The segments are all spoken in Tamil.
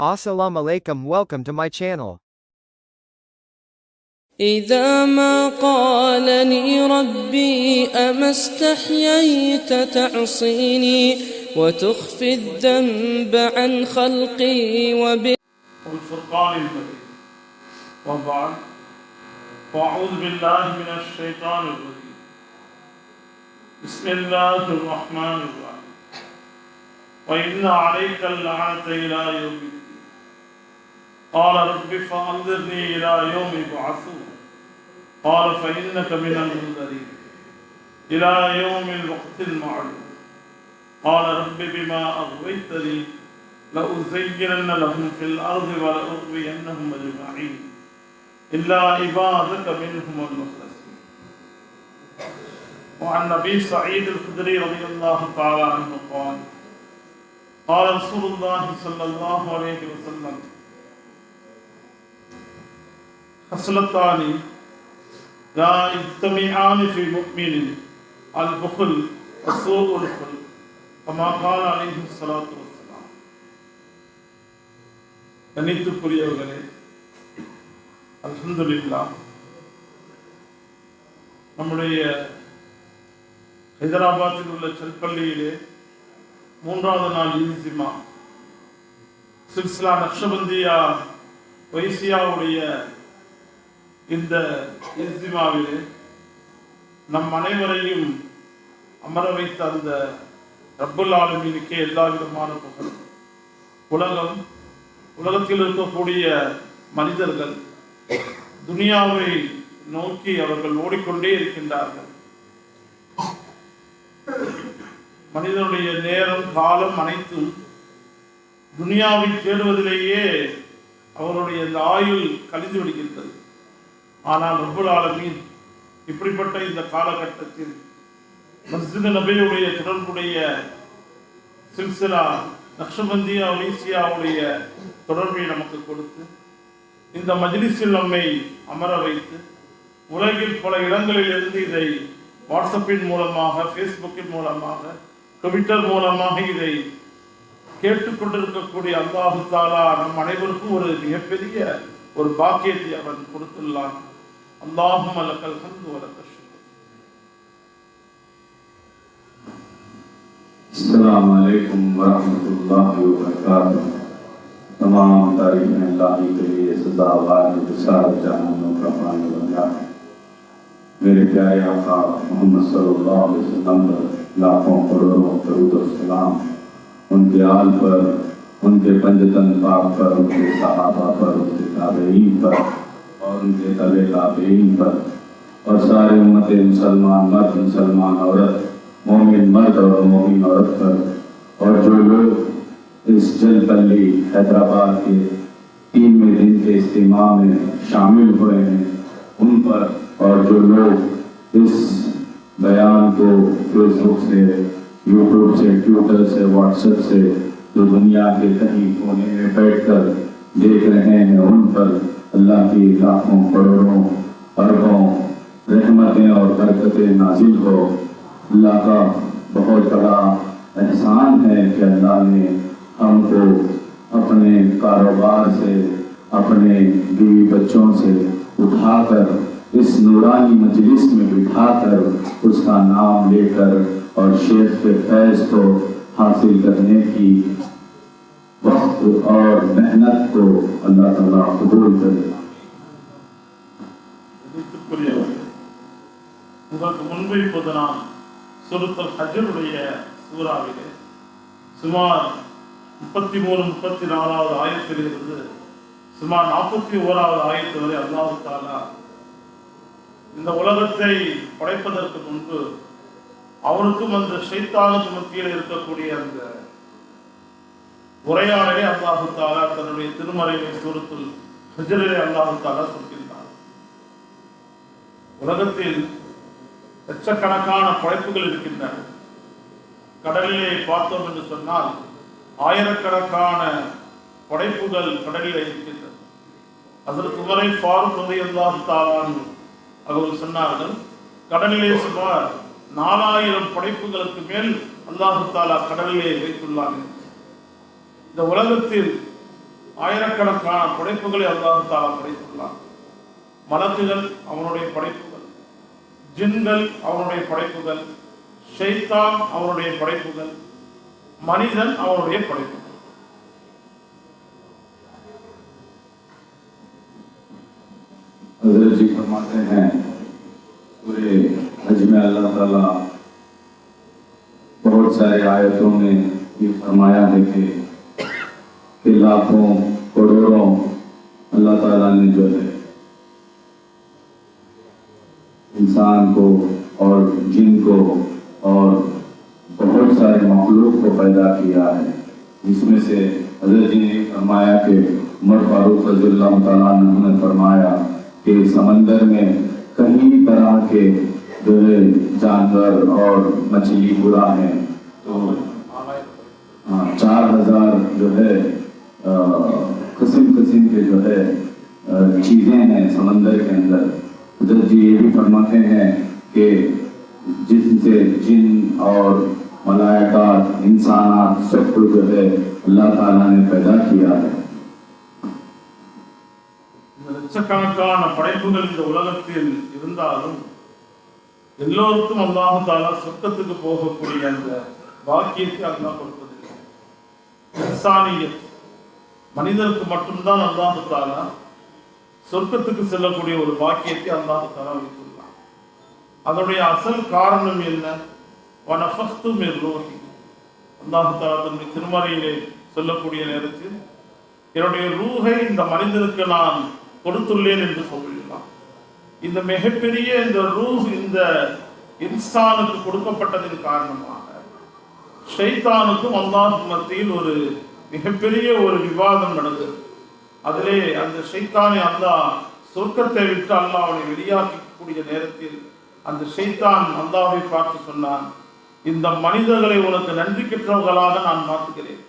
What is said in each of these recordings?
Assalamu alaikum, welcome to my channel. إذا ما قالني ربي أما استحييت تعصيني وتخفي الذنب عن خلقي والفرقان المجيد وبعد فأعوذ بالله من الشيطان الرجيم بسم الله الرحمن الرحيم وإن عليك اللعنة إلى يوم الدين قال رب فأنظرني إلى يوم يبعثون قال فإنك من المنذرين إلى يوم الوقت المعلوم قال رب بما أغويتني لأزينن لهم في الأرض ولأغوينهم أجمعين إلا عبادك منهم المخلصين. وعن أبي سعيد الخدري رضي الله تعالى عنه قال قال رسول الله صلى الله عليه وسلم خصلتان لا يجتمعان في مؤمن البخل وسوء الخلق كما قال عليه الصلاة والسلام. கணித்துக்குரியவர்களே, அல்ஹம்துலில்லாஹ், நம்முடைய ஹைதராபாத்தில் உள்ள செல்பள்ளியிலே 3வது நாள் இல்திமா சில்சிலா நக்ஷபந்தியா வைசியாவுடைய இந்த இல்திமாவிலே நம் அனைவரையும் அமர வைத்த அந்த ரப்புல் ஆலமீனுக்கே எல்லா விதமான புகழ். உலகத்தில் இருக்கக்கூடிய மனிதர்கள் துனியாவை நோக்கி அவர்கள் ஓடிக்கொண்டே இருக்கின்றார்கள். மனிதனுடைய நேரம் காலம் அனைத்தும் துனியாவை தேடுவதிலேயே அவருடைய இந்த ஆயுள் கழிந்து விடுகின்றது. ஆனால் ரப்புல் ஆலமீன் இப்படிப்பட்ட இந்த காலகட்டத்தில் மஸ்ஜித் நபியுடைய தொடர்புடைய சில்சிலா நக்ஷபந்தியா வைசியாவுடைய தொடர்பை நமக்கு கொடுத்து இந்த மஜ்லிஸில் நம்மை அமர வைத்து உலகில் பல இடங்களில் இருந்து இதை வாட்ஸ்அப்பின் மூலமாக, ஃபேஸ்புக்கின் மூலமாக, ட்விட்டர் மூலமாக இதை கேட்டுக்கொண்டிருக்கக்கூடிய அல்லாஹு தாலா நம் அனைவருக்கும் ஒரு மிகப்பெரிய ஒரு பாக்கியத்தை அவன் கொடுத்துள்ளான். அல்லாஹும்ம லக்கல் ஹம்து வ லக்கல் ஷுக்ர். अस्सलामु अलैकुम वरहमतुल्लाहि वबरकातुहू। तमाम तारीफ़ें अल्लाह के लिए सदावार बिसारत जहानों का पानी बना है। मेरे प्यारे आका मोहम्मद सल्लल्लाहु अलैहि वसल्लम पर लाखों करोड़ों दरूद और सलाम, उनके आल पर, उनके पंजतन पाक पर, उनके सहाबा पर, उनके ताबईन पर और उनके तबे ताबईन पर और सारे उम्मत मुसलमान मर्द, मुसलमान औरत, मोमिन मर्द और मोमिन औरत पर और जो लोग इस जलपल्ली हैदराबाद के 3वें दिन के इज्तिमा में शामिल हुए हैं उन पर और जो लोग इस बयान को फेसबुक से, यूट्यूब से, ट्विटर से, व्हाट्सएप से जो दुनिया के कहीं कोने में बैठकर देख रहे हैं उन पर अल्लाह की लाखों करोड़ों अरबों रहमतें और बरकतें नाजिल हो। अल्लाह का बहुत बड़ा एहसान है कि अल्लाह ने हमको अपने कारोबार से, अपने बीवी बच्चों से उठाकर इस नूरानी मजलिस में बिठाकर उसका नाम लेकर और शेख के फैज़ को हासिल करने की वक्त और मेहनत को अल्लाह ताला कबूल करे। உங்களுக்கு முன்பு இப்போது நான் சூரத்துல் ஹஜ்ருடைய சூறாவிலே சுமார் 33-34வது ஆயத்திலிருந்து சுமார் 41வது ஆயத்து வரை அல்லாஹ் தஆலா இந்த உலகத்தை படைப்பதற்கு முன்பு அவருக்கும் அந்த ஷைத்தானுக்கு மத்தியில் இருக்கக்கூடிய அந்த உரையாடலை அல்லாஹ் தஆலா தன்னுடைய திருமறையிலே சூரத்துல் ஹஜ்ரிலே அல்லாஹ் தஆலா சொல்கிறார். உலகத்தில் லட்சக்கணக்கான படைப்புகள் இருக்கின்றன. கடலிலே பார்த்தோம் என்று சொன்னால் ஆயிரக்கணக்கான படைப்புகள் கடலிலே இருக்கின்றன. அதற்கு உமரை ஃபாரூக் ரலியல்லாஹு தஆலா அவர்கள் சொன்னார்கள், கடலிலே சுமார் 4000 படைப்புகளுக்கு மேல் அல்லாஹு தஆலா கடலிலே வைத்துள்ளார்கள். இந்த உலகத்தில் ஆயிரக்கணக்கான படைப்புகளை அல்லாஹ் தஆலா படைத்துள்ளான். மலக்குகள் அவனுடைய படைப்புகள், ஜின்கள் அவனுடைய படைப்புகள், ஷைத்தான் அவனுடைய படைப்புகள், மனிதன் அவனுடைய படைப்புகள். हज़रत जी फरमाते हैं पूरे हज में अल्लाह ताला बहुत सारे आयतों में ये फरमाया है कि लाखों करोड़ों अल्लाह ताला ने जो है इंसान को और जिन को और बहुत सारे मखलूक को पैदा किया है। इसमें से हज़रत जी ने फरमाया कि उमर फारूक रज़ियल्लाहु ताला अन्हु ने फरमाया कि समंदर में कई तरह के जो है जानवर और मछली बुरा हैं, तो 4000 जो है किस्म के जो है चीज़ें हैं समंदर के अंदर। हज़रत जी ये भी फरमाते हैं कि जिनसे जिन और मलाइकात इंसानात सबको जो है अल्लाह ताला ने पैदा किया है। லட்சக்கணக்கான படைப்புகள் இந்த உலகத்தில் இருந்தாலும் எல்லோருக்கும் அல்லாஹ் தஆலா சொர்க்கத்துக்கு போகக்கூடிய அந்த பாக்கியத்தை அல்லாஹ் கொடுப்பதில்லை. இன்சானியத் மனிதனுக்கு மட்டும்தான் அல்லாஹ் தஆலா சொர்க்கத்துக்கு செல்லக்கூடிய ஒரு பாக்கியத்தை அல்லாஹ் தஆலா வைத்துள்ளான். அதனுடைய அசல் காரணம் என்ன? வனஃபக்து மின் ரூஹி. அல்லாஹ் தஆலா தன்னுடைய திருமறையிலே சொல்லக்கூடிய நேரத்தில் என்னுடைய ரூஹை இந்த மனிதனுக்கு நான் கொடுத்துள்ளேன் என்று சொல்லிடலாம். இந்த மிகப்பெரிய இந்த ரூஹ் இந்த இன்சானுக்கு கொடுக்கப்பட்டதின் காரணமாக ஷைத்தானுக்கும் அல்லாஹ் மத்தியில் ஒரு மிகப்பெரிய ஒரு விவாதம் நடந்தது. அதிலே அந்த ஷைத்தானை அல்லாஹ் சொர்க்கத்தை விட்டு அல்லாஹ் அவனை வெளியாக்கக்கூடிய நேரத்தில் அந்த ஷைத்தான் அல்லாஹ்வை பார்த்து சொன்னான், இந்த மனிதர்களை உனக்கு நன்றி கெட்டவர்களாக நான் மாற்றுகிறேன்.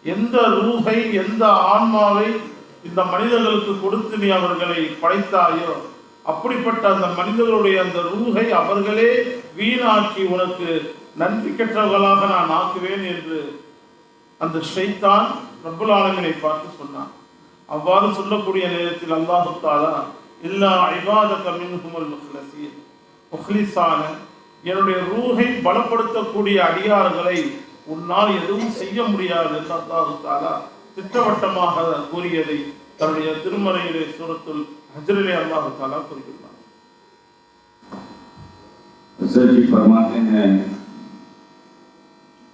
எந்த ரூஹை எந்த ஆன்மாவை இந்த மனிதர்களுக்கு கொடுத்து நீ அவர்களை படைத்தாயோ அப்படிப்பட்ட அந்த மனிதர்களுடைய அந்த ரூஹை அவர்களே வீணாக்கி உனக்கு நன்றி கெட்டவர்களாக நான் ஆக்குவேன் என்று அந்த ஷைத்தான் ரப்புல் ஆலமீனை பார்த்து சொன்னான். அவ்வாறு சொல்லக்கூடிய நேரத்தில் அல்லாஹ் தஆலா இல்லா இபாதக மின்ஹுமுல் முக்லஸீன், முக்லிஸான என்னுடைய ரூஹை பலப்படுத்தக்கூடிய அடியார்களை உன்னால் எதுவும் செய்ய முடியாது என்று அல்லாஹ் தஆலா திட்டவட்டமாக கூறியதை தன்னுடைய திருமறையிலே சூரத்துல் ஹஜ்ரிலே அல்லாஹ் தஆலா கூறியுள்ளார். हज़रत जी फरमाते हैं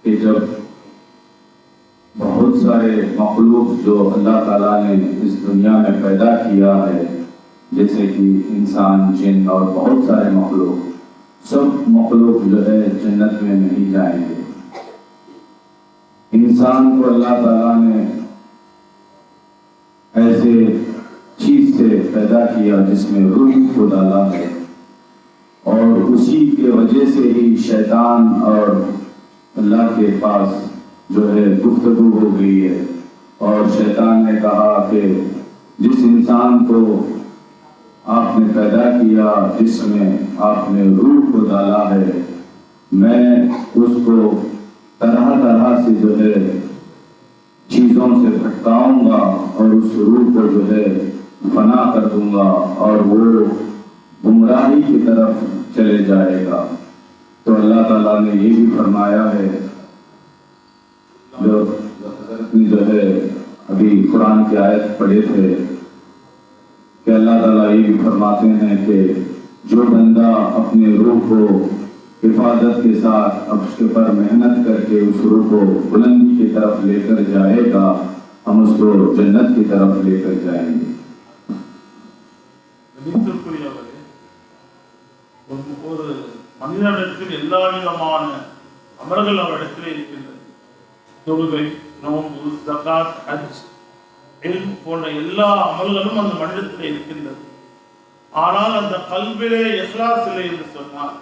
कि जब बहुत सारे मखलूक जो अल्लाह ताला ने इस दुनिया में पैदा किया है, जैसे कि इंसान, जिन और बहुत सारे मखलूक, सब मखलूक जो है जन्नत में नहीं जाएंगे। इंसान को अल्लाह ताला ने ऐसे चीज से पैदा किया जिसमें रूह को डाला है, और उसी के वजह से ही शैतान और अल्लाह के पास जो है गुफ्तगू हो गई है। और शैतान ने कहा कि जिस इंसान को आपने पैदा किया, जिसमें आपने रूह को डाला है, मैं उसको तरह तरह से जो है चीजों से भटकाऊंगा और उस रूह को जो है फना कर दूंगा और वो गुमराही की तरफ चले जाएगा। तो अल्लाह ताला ने ये भी फरमाया है, जो है अभी कुरान की आयत पढ़े थे कि अल्लाह ताला ये भी फरमाते हैं कि जो बंदा अपने रूह को हिफाजत के साथ अब उसके पर मेहनत करके उस रूह को बुलंदी की तरफ लेकर जाएगा, हम उसको जन्नत की तरफ लेकर जाएंगे। ஒரு மனிதனிடத்தில் எல்லா விதமான அமல்கள் அவரிடத்திலே இருக்கின்றது. தொழுகை, நோன்பு, ஜகாத், ஹஜ், இல்ம் போன்ற எல்லா அமல்களும் அந்த மனிதத்திலே இருக்கின்றது. ஆனால் அந்த கல்விலே இஹ்லாஸ் இல்லை என்று சொன்னார்,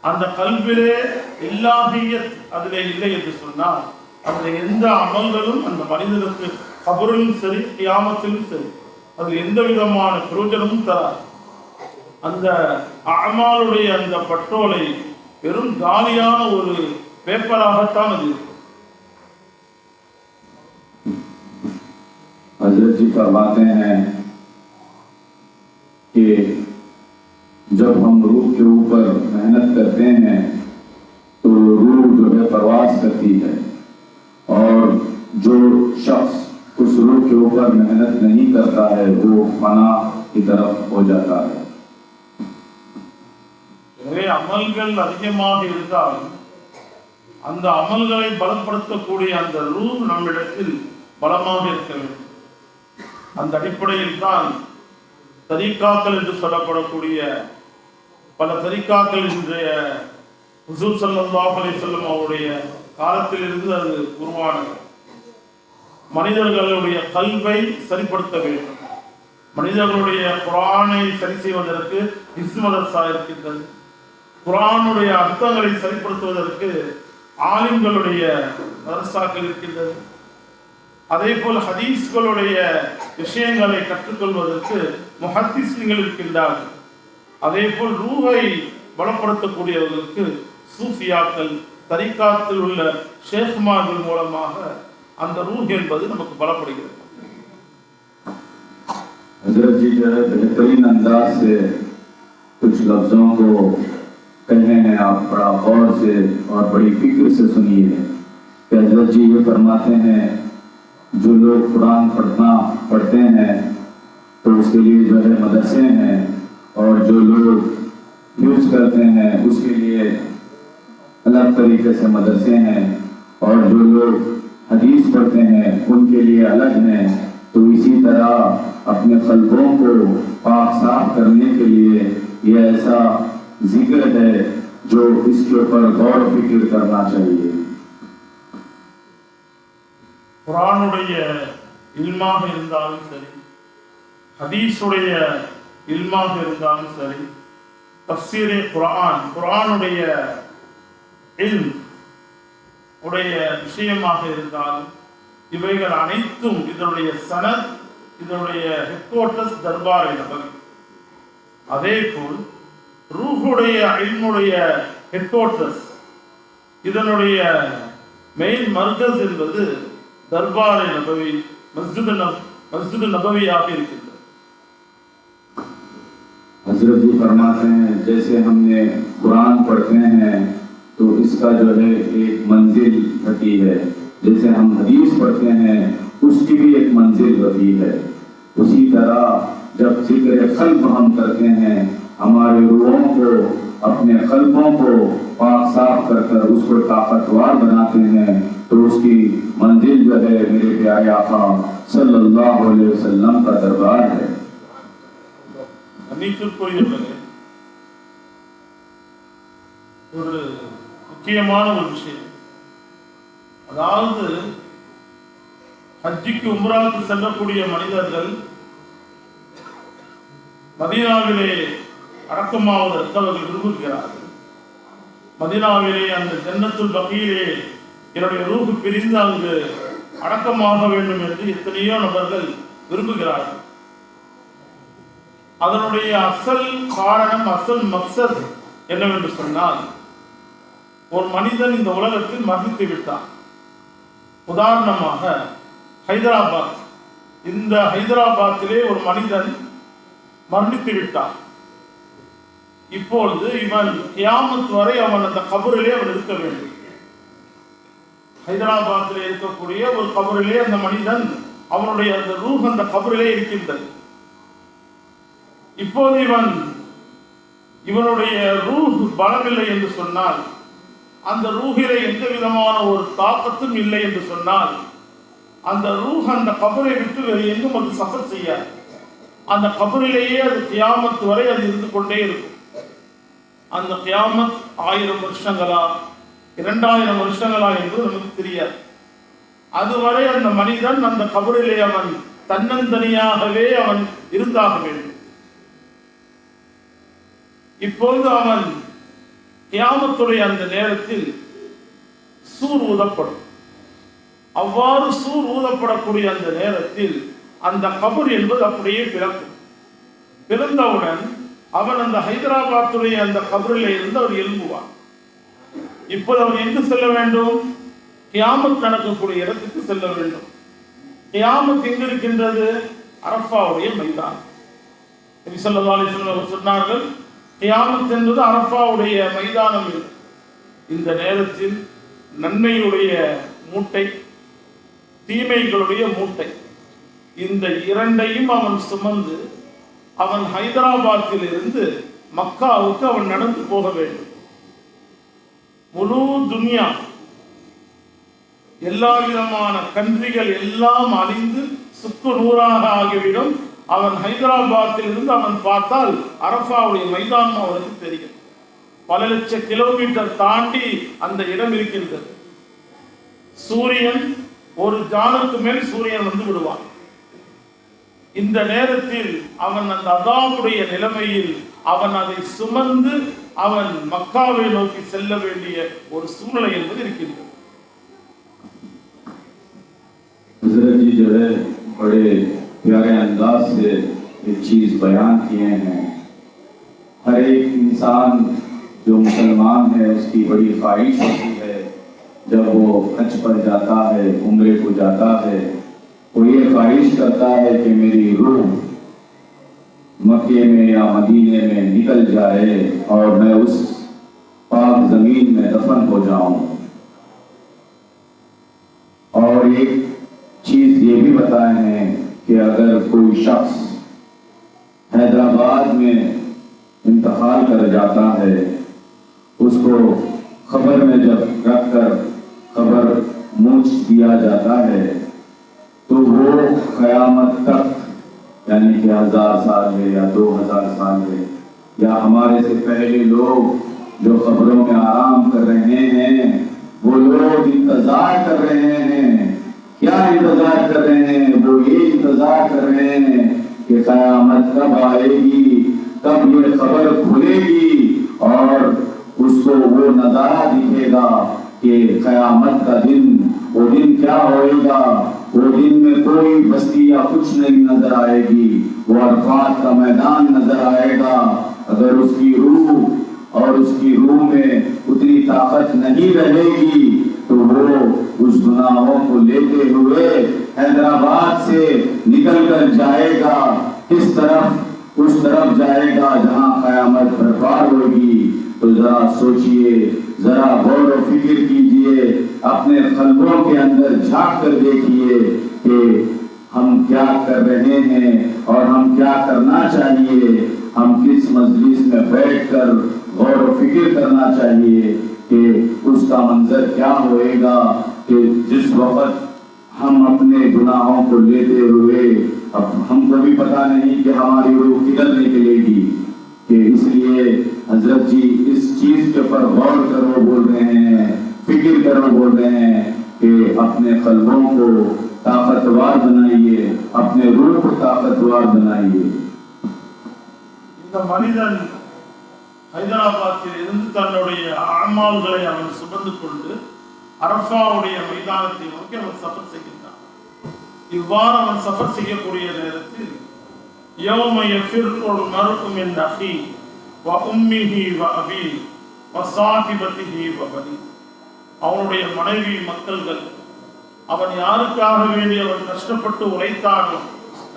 அந்த கல்விலே இல்லாஹியத் அதிலே இல்லை என்று சொன்னால் அந்த எந்த அமல்களும் அந்த மனிதனுக்கு கபரிலும் சரி கியாமத்திலும் சரி அதில் எந்த விதமான பிரயோஜனமும் தராது. அந்த அமாலுடைய அந்த பட்டோலை வெறும் காலியான ஒரு பேப்பராகத்தான் அது இருக்கும். हजरत जी फरमाते हैं कि जब हम रूह के ऊपर मेहनत करते हैं तो रूह जो है परवास करती है, और जो शख्स उस रूह के ऊपर मेहनत नहीं करता है वो फना की तरफ हो जाता है। அமல்கள் அதிகமாக இருந்தாலும் அந்த அமல்களை பலப்படுத்தக்கூடிய அந்த ரூஹ் நம்மிடத்தில் பலமாக இருக்க வேண்டும். அந்த அடிப்படையில் தான் தரீக்காக்கள் என்று சொல்லப்படக்கூடிய பல தரீக்காக்கள் இன்றைய ஹுசூர் ஸல்லல்லாஹு அலைஹி வஸல்லம் அவருடைய காலத்திலிருந்து அது உருவானது. மனிதர்களுடைய கல்வை சரிப்படுத்த வேண்டும். மனிதர்களுடைய குர்ஆனை சரி செய்வதற்கு ஹிஃப்ஸ் மதரசா இருக்கின்றது. குர்ஆனுடைய அர்த்தங்களை சரிப்படுத்துவதற்கு ஆலிம்களுடைய மதரசாக்கள் இருக்கின்றது. அதே போல் ஹதீஸ்களுடைய விஷயங்களை கற்றுக்கொள்வதற்கு முஹத்திஸ்கள் இருக்கின்றார்கள். அதே போல் ரூஹை பலப்படுத்தக்கூடியவர்களுக்கு சூஃபியாக்கள் தரீக்காத்தில் உள்ள ஷேக்மார்கள் மூலமாக அந்த ரூஹ் என்பது நமக்கு பலப்படுகிறது. हजरत जी जो है बेहतरीन अंदाज से कुछ लफ्जों को कहे हैं, आप बड़ा गौर से और बड़ी फिक्र से सुनिए कि हजरत जी ये फरमाते हैं जो लोग कुरान पढ़ते हैं तो उसके लिए जो है मदरसे हैं, और जो लोग यूज करते हैं उसके लिए अलग तरीके से मदरसे हैं, और जो लोग हदीस पढ़ते हैं उनके लिए अलग हैं। तो इसी तरह अपने क़ल्बों को पाक साफ करने के लिए यह ऐसा जिक्र है जो इसके ऊपर गौर फिक्र करना चाहिए। குர்ஆனுடைய இல்மாக இருந்தாலும் சரி, ஹதீஸுடைய இல்மாக இருந்தாலும் சரி, தஃப்சீரே குர்ஆன் குர்ஆனுடைய இல்ம் உடைய விஷயமாக இருந்தாலும் இவைகள் அனைத்தும் இதனுடைய சனத், இதனுடைய ஹெட்குவார்ட்டர்ஸ் தர்பார் நபவி. அதே போல் ரூஹுடைய இல்முடைய ஹெட்குவார்ட்டர்ஸ், இதனுடைய மெயின் மர்கஸ் என்பது दरबार नबवी मस्जिद नबवियाह இருக்கின்றது. हजरत जी फरमाते हैं जैसे हमने कुरान पढ़ते हैं तो इसका जो है एक मंजिल होती है, जैसे हम हदीस पढ़ते हैं उसकी भी एक मंजिल होती है। उसी तरह जब जिक्र क़ल्ब हम करते हैं, हमारे रूहों को, अपने क़ल्बों को पाक साफ कर उसको ताकतवर बनाते हैं, तो उसकी मंजिल जो है मेरे प्यारे आका सल्लल्लाहु अलैहि वसल्लम का दरबार है। அன்னைக்குரியவர்களே, ஒரு முக்கியமான ஒரு விஷயம், அதாவது ஹஜ்ஜிக்கு உம்ராவுக்கு செல்லக்கூடிய மனிதர்கள் மதீனாவிலே அடக்கமாவதற்கு அவர்கள் விரும்புகிறார்கள். மதீனாவிலே அந்த ஜன்னத்துல் பகீயிலே என்னுடைய ரூஹ் பிரிந்து அங்கு அடக்கமாக வேண்டும் என்று எத்தனையோ நபர்கள் விரும்புகிறார்கள். அதனுடைய அசல் காரணம், அசல் மக்சத் என்னவென்று சொன்னால், ஒரு மனிதன் இந்த உலகத்தில் மரணித்து விட்டான். உதாரணமாக ஹைதராபாத், இந்த ஹைதராபாத்திலே ஒரு மனிதன் மரணித்து விட்டான். இப்பொழுது இவன் கியாமத் வரை அவன் அந்த கபரிலே அவன் இருக்க வேண்டும். ஹைதராபாத்திலே இருக்கக்கூடிய ஒரு கபரிலே அந்த மனிதன், அவனுடைய அந்த ரூஹ் அந்த கபரிலே இருக்கின்றது. இப்போது இவனுடைய ரூஹ் பலமில்லை என்று சொன்னால், அந்த ரூஹிலே எந்த விதமான ஒரு தாக்கத்தும் இல்லை என்று சொன்னால், அந்த ரூஹ் அந்த கபரை விட்டு வேறு எங்கும் அது சஃபர் செய்யாது. அந்த கபரிலேயே அது கியாமத் வரை அது இருந்து கொண்டே இருக்கும். அந்த கியாமத் 1000 வருஷங்களா 2000 வருஷங்களா என்று நமக்கு தெரியாது. அதுவரை அந்த மனிதன் அந்த கபரிலே அவன் தன்னந்தனியாகவே அவன் இருந்தாக வேண்டும். இப்பொழுது அவன் கியாமத்துடைய அந்த நேரத்தில் சூர் ஊதப்படும். அவ்வாறு சூர் ஊதப்படக்கூடிய அந்த நேரத்தில் அந்த கபர் என்பது அப்படியே பிறக்கும். பிறந்தவுடன் அவன் அந்த ஹைதராபாத்துடைய அந்த கபரிலே இருந்து அவர் எழும்புவான். இப்போது அவன் எங்கு செல்ல வேண்டும்? கியாமத் நடக்கக்கூடிய இடத்துக்கு செல்ல வேண்டும். கியாமத் எங்க இருக்கின்றது? அரஃபாவுடைய மைதானம். நபி ஸல்லல்லாஹு அலைஹி வஸல்லம் சொன்னார்கள், கியாமத் என்பது அரஃபாவுடைய மைதானம். இந்த நேரத்தில் நன்மையுடைய மூட்டை, தீமைகளுடைய மூட்டை, இந்த இரண்டையும் அவன் சுமந்து அவன் ஹைதராபாத்தில் இருந்து மக்காவுக்கு அவன் நடந்து போக வேண்டும். முழு துன்யா, எல்லா விதமான கன்றிகள் எல்லாம் அழிந்து சுக்கு நூறாக ஆகிவிடும். அவன் ஹைதராபாத்தில் இருந்து அவன் பார்த்தால் அரஃபாவுடைய மைதானம் அவனுக்கு தெரியும். பல லட்சம் கிலோமீட்டர் தாண்டி அந்த இடம் இருக்கின்றது. சூரியன் ஒரு ஜானுக்கு மேல் சூரியன் வந்து விடுவான். இந்த நேரத்தில் அவன் அந்த அதாவுடைய நிலைமையில் அவன் அதை சுமந்து அவன் மக்காவை நோக்கி செல்ல வேண்டிய ஒரு சூழ்நிலை என்பது இருக்கின்றது. हज़रत जी जो है बड़े प्यारे अंदाज से एक चीज बयान किए हैं। हर एक इंसान जो मुसलमान है उसकी बड़ी ख्वाहिश होती है जब वो हज पर जाता है, उम्रे को जाता है, वो ये ख्वाहिश करता है कि मेरी रूह मक्के में या मदीने में निकल जाए और मैं उस पाक जमीन में दफन हो जाऊं। और एक चीज ये भी बताए हैं कि अगर कोई शख्स हैदराबाद में इंतकाल कर जाता है, उसको खबर में जब रखकर खबर मूछ दिया जाता है तो वो क़यामत तक, यानी कि 1000 साल है या 2000 साल है, या हमारे से पहले लोग जो खबरों में आराम कर रहे हैं वो लोग इंतजार कर रहे हैं। क्या इंतजार कर रहे हैं? वो ये इंतजार कर रहे हैं कि क़यामत कब आएगी, कब ये खबर खुलेगी और उसको वो नजारा दिखेगा कि क़यामत का दिन, वो दिन क्या होएगा। वो दिन में कोई बस्ती या कुछ नहीं नजर आएगी, वो अरफात का मैदान नजर आएगा। अगर उसकी रूह और उसकी रूह में उतनी ताकत नहीं रहेगी तो वो उस गुनाहों को लेते हुए हैदराबाद से निकल कर जाएगा, किस तरफ? उस तरफ जाएगा जहां क़यामत बर्पा होगी। तो जरा सोचिए, जरा गौर और फिक्र कीजिए, अपने क़ल्बों के अंदर झांक कर देखिए कि हम क्या कर रहे हैं और हम क्या करना चाहिए। हम किस मजलिस में बैठकर गौर और फिक्र करना चाहिए कि उसका मंजर क्या होएगा कि जिस वक्त हम अपने गुनाहों को लेते हुए, अब हमको भी पता नहीं कि हमारी रूह किधर निकलेगी। कि इसलिए हजरत जी इस चीज के ऊपर गौर करो बोल रहे हैं, फिक्र करो बोल रहे हैं कि अपने क़ल्बों को ताकतवर बनाइए, अपने रूह को ताकतवर बनाइए। இந்த மனிதன் ஹைதராபாத்தில் இருந்து தன்னுடைய அமால்களை அவன் சுமந்து கொண்டு அரஃபாவுடைய மைதானத்தை நோக்கி அவன் சஃபர் செய்கின்றான். இவ்வாறு அவன் சஃபர் செய்யக்கூடிய நேரத்தில் யௌம யஃபிர்ருல் மர்உ மின் அஹீ வ உம்மிஹி வ அபீ வ ஸாஹிபதிஹி வ பனீ, அவனுடைய மனைவி மக்கள்கள், அவன் யாருக்காக வேண்டி அவன் கஷ்டப்பட்டு உழைத்தானோ,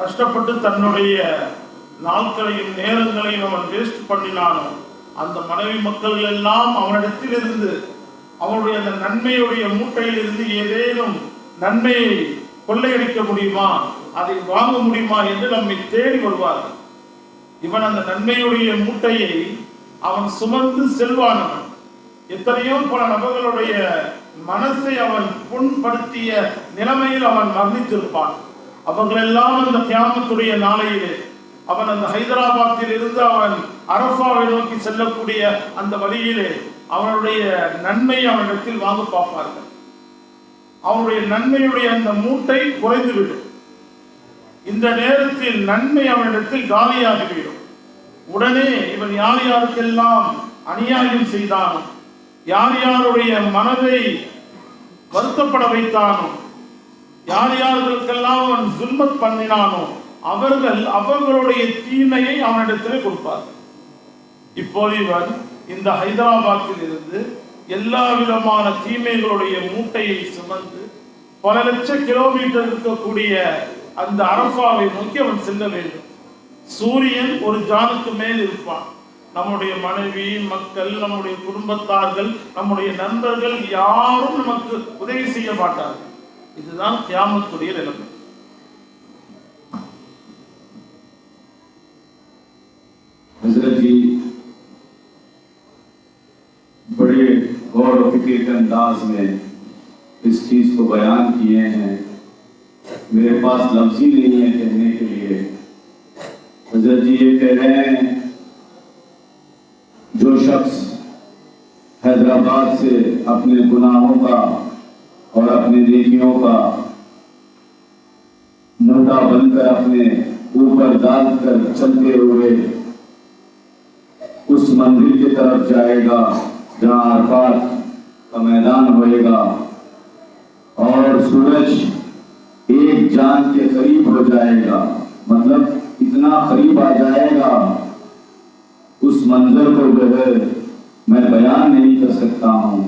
கஷ்டப்பட்டு தன்னுடைய நாட்களையும் நேரங்களையும் அவன் வேஸ்ட் பண்ணினானோ, அந்த மனைவி மக்கள் எல்லாம் அவனிடத்தில் இருந்து அவனுடைய அந்த நன்மையுடைய மூட்டையில் இருந்து ஏதேனும் நன்மையை கொள்ளையடிக்க முடியுமா, அதை வாங்க முடியுமா என்று நம்மை தேடி வருவார்கள். இவன் அந்த நன்மையுடைய மூட்டையை அவன் சுமந்து செல்வானவன். எத்தனையோ பல நபர்களுடைய மனசை அவன் புண்படுத்திய நிலைமையில் அவன் மரணித்திருப்பான். அவர்களெல்லாம் அந்த கியாமத்துடைய நாளையிலே அவன் அந்த ஹைதராபாத்தில் இருந்து அவன் அரஃபாவை நோக்கி செல்லக்கூடிய அந்த வழியிலே அவனுடைய நன்மை அவனிடத்தில் வாங்க பார்ப்பார்கள். அவனுடைய நன்மையுடைய அந்த மூட்டை குறைந்துவிடும். இந்த நேரத்தில் நன்மை அவனிடத்தில் காலியாகிவிடும். உடனே இவன் யார் யாருக்கெல்லாம் அநியாயம் செய்தானோ, யார் யாருடைய மனதை வருத்தப்பட வைத்தானோ, யார் யாருக்கெல்லாம் அவன் சுல்மத் பண்ணினானோ அவர்கள் அவர்களுடைய தீமையை அவனிடத்திலே கொடுப்பார்கள். இப்போது இவன் இந்த ஹைதராபாத்தில் இருந்து எல்லா விதமான தீமைகளுடைய மூட்டையை சுமந்து பல லட்சம் கிலோமீட்டர் இருக்கக்கூடிய அந்த அரஃபாவை நோக்கி அவன் செல்ல வேண்டும். சூரியன் ஒரு ஜானுக்கு மேல் இருப்பான். நம்முடைய மனைவி, மக்கள், நம்முடைய குடும்பத்தார்கள், நம்முடைய நண்பர்கள் யாரும் நமக்கு உதவி செய்ய மாட்டார்கள். இதுதான் கியாமத்துடைய நிலைமை. हजरत जी बड़े गौर और फिक्र के अंदाज में इस चीज को बयान किए हैं, मेरे पास लफ्ज ही नहीं है कहने के लिए। हजरत जी ये कह रहे हैं, जो शख्स हैदराबाद से अपने गुनाहों का और अपने नेकियों का मोटा बनकर अपने ऊपर डालकर चलते हुए उस मंजिल की तरफ जाएगा जहां अरफात का मैदान होएगा और सूरज एक जान के करीब हो जाएगा, मतलब इतना करीब आ जाएगा, उस मंजर को जो है मैं बयान नहीं कर सकता हूँ।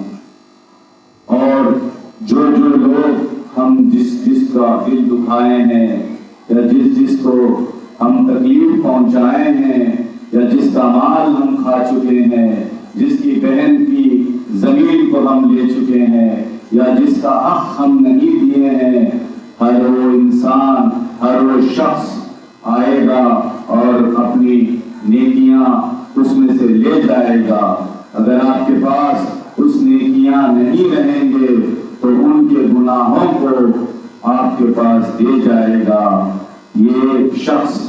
और जो जो लोग हम जिसका दिल दुखाए हैं या जिसको हम तकलीफ पहुंचाए हैं या जिसका माल हम खा चुके हैं, जिसकी बहन की जमीन को हम ले चुके हैं या जिसका हक हम नहीं दिए हैं, हर वो इंसान, हर वो शख्स आएगा और अपनी नेकियां उसमें से ले जाएगा। अगर आपके पास उस नेकियां नहीं रहेंगे तो उनके गुनाहों को आपके पास दे जाएगा। ये शख्स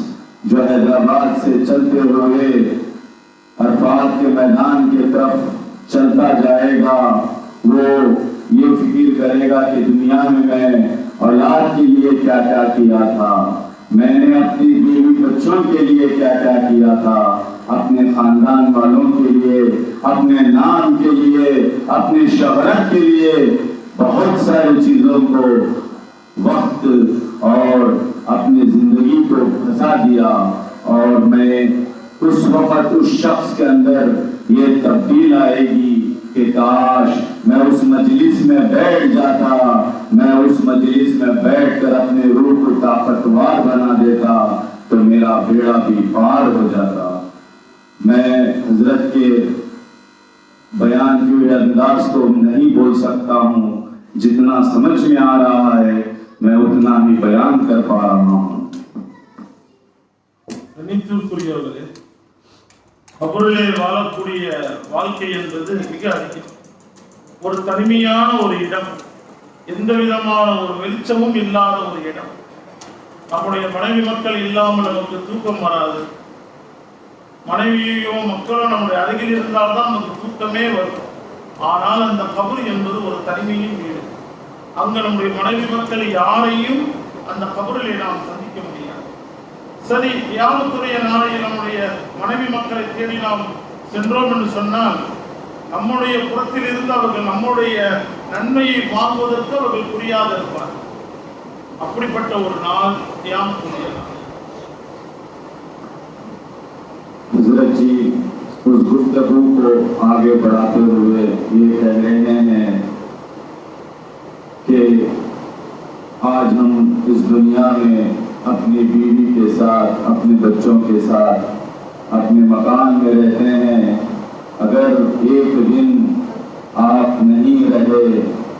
जो हैदराबाद से चलते हुए अरफात के मैदान की तरफ चलता जाएगा, वो ये फिक्र करेगा कि दुनिया में मैं औलाद के लिए क्या क्या किया था, मैंने अपनी बीवी बच्चों के लिए क्या क्या किया था, अपने खानदान वालों के लिए, अपने नाम के लिए, अपने शोहरत के लिए बहुत सारी चीजों को वक्त और अपनी जिंदगी को फंसा दिया। और मैं उस वक्त उस शख्स के अंदर ये तब्दील आएगी कि काश मैं उस मजलिस में बैठ जाता, मैं उस मजलिस में बैठकर अपने रूह को ताकतवर बना देता तो मेरा बेड़ा भी पार हो जाता। मैं हजरत के बयान के अंदाज को नहीं बोल सकता हूँ, जितना समझ में आ रहा है मैं उतना ही बयान कर पा रहा हूँ। கண்ணியத்திற்குரியவர்களே, கபரிலே வாழக்கூடிய வாழ்க்கை என்பது மிக அதிகம். ஒரு தனிமையான ஒரு இடம், எந்த விதமான ஒரு வெளிச்சமும் இல்லாத ஒரு இடம். நம்முடைய மனைவி மக்கள் இல்லாமல் நமக்கு தூக்கம் வராது. மனைவியோ மக்களோ நம்முடைய அருகில் இருந்தால்தான் நமக்கு தூக்கமே வரும். ஆனால் அந்த கபர் என்பது ஒரு தனிமையின் வீடு. அங்க நம்முடைய மனைவி மக்கள் யாரையும் அந்த கபரிலே நாம் சந்திக்க முடியாது. சரி, கியாமத்துடைய நாளையில் நம்முடைய மனைவி மக்களை தேடி நாம் சென்றோம் என்று சொன்னால் நம்முடைய புறத்தில் இருந்து அவர்கள் நம்முடைய நன்மையை வாங்குவதற்கு அவர்கள் புரியாத இருப்பார். அப்படிப்பட்ட ஒரு நாள் கியாமத்துடைய நாள். हजरत जी उस गुफ्तगू को आगे बढ़ाते हुए ये कह रहे हैं कि आज हम इस दुनिया में अपनी बीवी के साथ, अपने बच्चों के साथ, अपने मकान में रहते हैं। अगर एक दिन आप नहीं रहे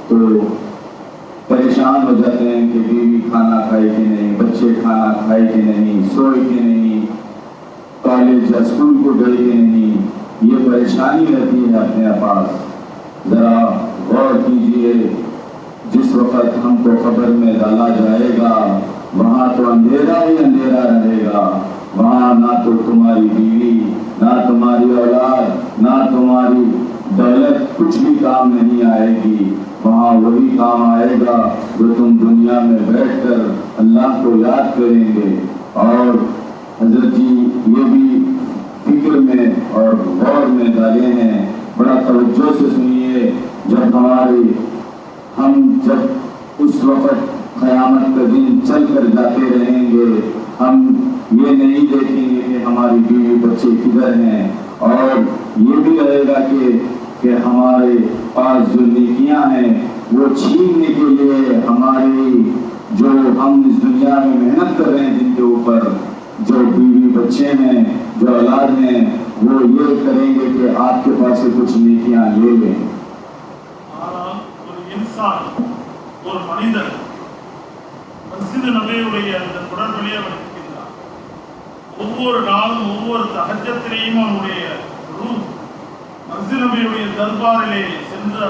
तो परेशान हो जाते हैं कि बीवी खाना खाए कि नहीं, बच्चे खाना खाए कि नहीं, सोए कि नहीं, कॉलेज या स्कूल को गए कि नहीं, ये परेशानी रहती है अपने पास। जरा गौर कीजिए, जिस वक्त हमको खबर में डाला जाएगा वहाँ तो अंधेरा ही अंधेरा रहेगा। वहाँ ना तो तुम्हारी बीवी, ना तुम्हारी औलाद, ना तुम्हारी दौलत कुछ भी काम नहीं आएगी। वहाँ वही काम आएगा जो तुम दुनिया में बैठकर अल्लाह को याद करेंगे। और हजरत जी ये भी फिक्र में और गौर में डाले हैं, बड़ा तवज्जो से सुनिए। जब उस वक्त क़यामत का दिन चल कर जाते रहेंगे, हम ये नहीं देखेंगे कि हमारी बीवी बच्चे किधर हैं, और ये भी रहेगा कि हमारे पास जो नेकियां हैं وہ چھیننے کے لیے ہماری جو ہم اس دنیا میں محنت کر رہے ہیں جن کے اوپر، جو بیوی بچے ہیں، جو اولاد ہیں، وہ یہ کریں گے کہ آپ کے پاس سے کچھ نیکیاں لے لیں۔ ஒரு மனிதன் மஸ்ஜித் நபியுடைய அந்த தொடர்பிலே வந்திருக்கிறார். ஒவ்வொரு நாளும் ஒவ்வொரு தஹஜ்ஜத்திலேயும் அவனுடைய ரூஹ் மஸ்ஜித் நபியுடைய தர்பாரிலே சென்று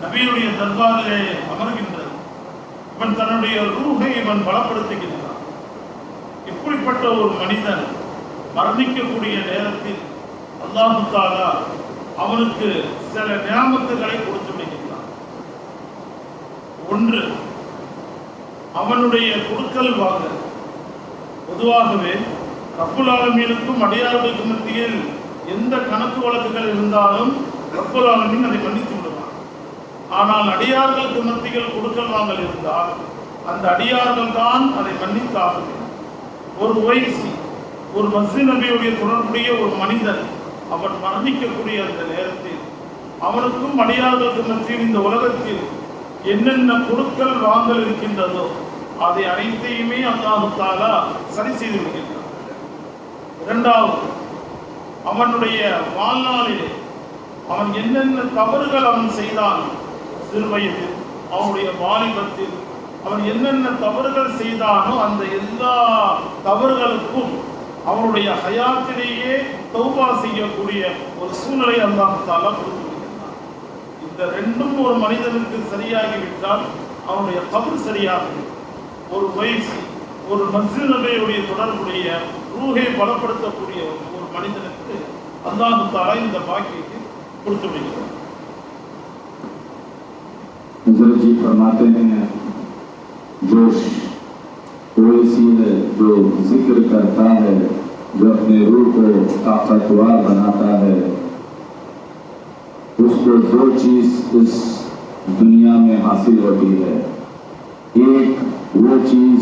நபியுடைய தர்பாரிலே அமர்கின்றது. இவன் தன்னுடைய ரூஹை இவன் பலப்படுத்துகின்றான். இப்படிப்பட்ட ஒரு மனிதன் மரணிக்கக்கூடிய நேரத்தில் அல்லாஹ் தஆலா அவனுக்கு சில நியாமத்துகளை கொடுத்து விடுகின்றான். ஒன்று, அவனுடைய கொடுக்கல் வாங்கல். பொதுவாகவே ரப்புல் ஆலமீனுக்கும் அடியார்களுக்கும் மத்தியில் எந்த கணக்கு வழக்குகள் இருந்தாலும் ரப்புல் ஆலமீன் அதை மன்னித்து விடுவான். ஆனால் அடியார்களுக்கு மத்தியில் கொடுக்கல் வாங்கல் இருந்தால் அந்த அடியார்கள் தான் அதை மன்னித்தாக வேண்டும். ஒரு வைசி, ஒரு மஸ்ஜித் நபியுடைய தொடர்புடைய ஒரு மனிதன் அவன் மரணிக்கக்கூடிய அந்த நேரத்தில் அவனுக்கும் அடியார்களுக்கு மத்தியில் இந்த உலகத்தில் என்னென்ன கொடுக்கல் வாங்கல் இருக்கின்றதோ அதை அனைத்தையுமே அல்லாஹ் தஆலா சரி செய்து விடுகின்றான். இரண்டாவது, அவனுடைய வாழ்நாளிலே அவன் என்னென்ன தவறுகள் அவன் செய்தான், சிறுவயதில் அவனுடைய வாலிபத்தில் அவன் என்னென்ன தவறுகள் செய்தானோ அந்த எல்லா தவறுகளுக்கும் அவனுடைய ஹயாத்திலேயே தௌபா செய்யக்கூடிய ஒரு சூழ்நிலை அல்லாஹ் தஆலா கொடுத்து விடுகின்றான். இந்த ரெண்டும் ஒரு மனிதனுக்கு சரியாகிவிட்டால் அவனுடைய கபர் சரியாகும். ஒரு வயசு, ஒரு மஸ்ஜித் நபியுடைய தொடர்புடைய ரூஹை பலப்படுத்தக்கூடிய ஒரு மனிதனுக்கு அல்லாஹ் தஆலா இந்த பாக்கியத்தை கொடுத்து விடுகிறார். हज़रत जी फरमाते हैं, जो ओवैसी है, जो जिक्र करता है, जो अपने रूह को ताकतवर बनाता है, उसको दो चीज इस दुनिया में हासिल होती है। एक वो चीज